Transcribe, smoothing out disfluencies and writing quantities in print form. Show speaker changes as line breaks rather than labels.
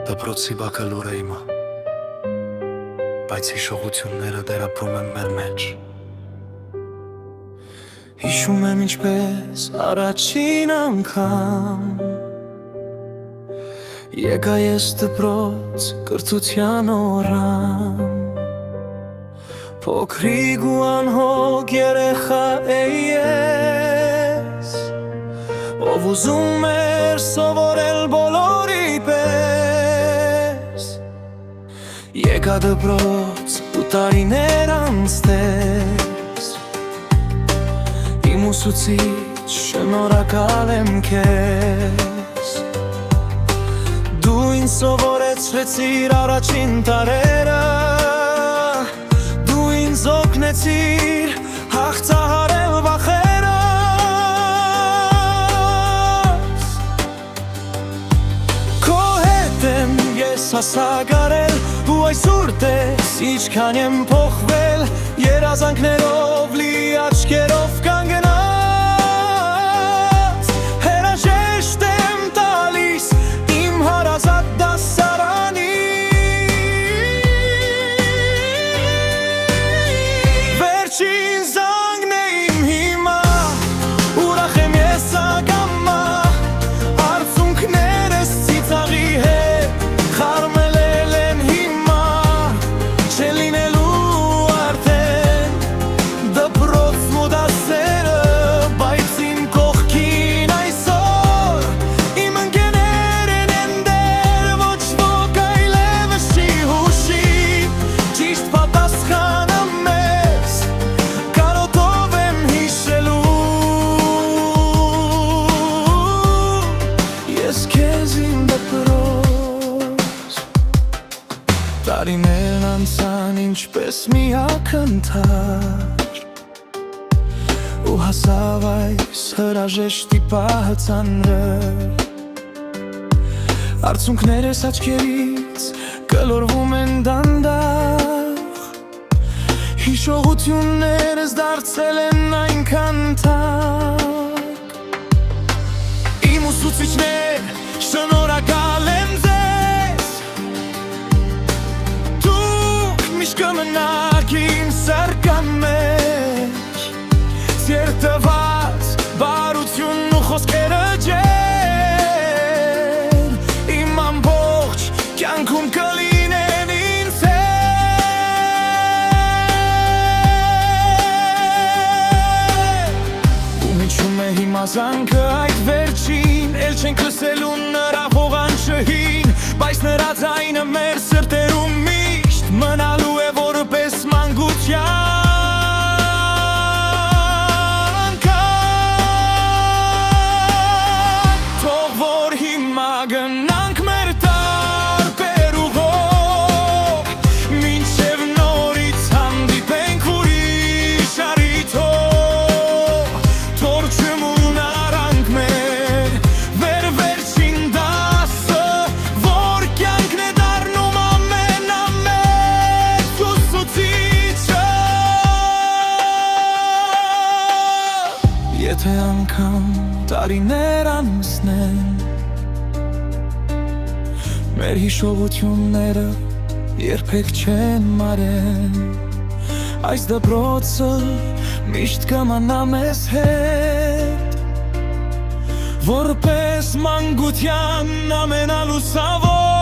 Դպրոցի բակը լուր է իմը, բայց հիշողությունները դեռ ապրում են մեր մեջ։ Հիշում եմ ինչպես առաջին անգամ եկա ես դպրոց կրթության օրամ, փոքրիկ ու անհոգ երեխա էի ես, ով ուզում էր սովորել բոլորի պես։ Եկա դպրոց ու տարիներ անցնես, իմ ուսուցիչ շնորհակալ եմ քեզ, դու ինձ սովորեցրեցիր առաջին տարերը, դու ինձ օգնեցիր հաղթահարել վախերը, քո հետ եմ ես հասակ արել ու այսօր տես ինչքան եմ փոխվել, երազանքներով լի աչքերով կանգնած, հրաժեշտ եմ տալիս իմ հարազատ դասարանի, վերջին զանգն է իմ հիմա, ուրախ եմ ես ակամա, արցունքներս ծիծաղի հետ խարմելել են հիմա, չեն լինելու արդեն դպրոցն ու դասերը, բայց իմ կողքին այսօր իմ ընկերներն են դեռ, ոչ ոք այլևս չի հուշի ճիշտ պատասխանը մեզ, կարոտով եմ հիշելու, ես քեզ իմ դպրոց, տարիներն անցան ինչպես մի ակնթար, ու հասավ այս հրաժեշտի պահը ծանրը, արցունքներս աչքերից գլորվում են դանդաղ, հիշողություններս դարձել են այնքան թանկ, իմ ուսուցիչներ շնորհակալ եմ ձեզ, դուք միշտ կմնաք իմ սրկան մեջ, ցերտված բարությունն ու խոսքերը ջեր, իմ ամբողջ կյանքում կլինեն ինձ հետ, ու միջում է հիմա զանգը այդ վերջին, էլ չենք լսելու նրա ողանչհին, բայց նրա ձայնը մեր սրտերում միշտ մնալու է որպես մանկության կան, թող որ հիմա գնանք մեր տարբեր ուղով, մինչև նորից հանդիպենք ուրիշ առիթով, թող չմոռանանք մեր վերջին դասը, որ կյանքն է դառնում ամենամեծ ուսուցիչը, եթե անգամ տարիներ անցնեն, մեր հիշողությունները երբեք չեն մարեն, այս դպրոցը միշտ կմնա մեզ հետ, որպես մանկության ամենալուսավոր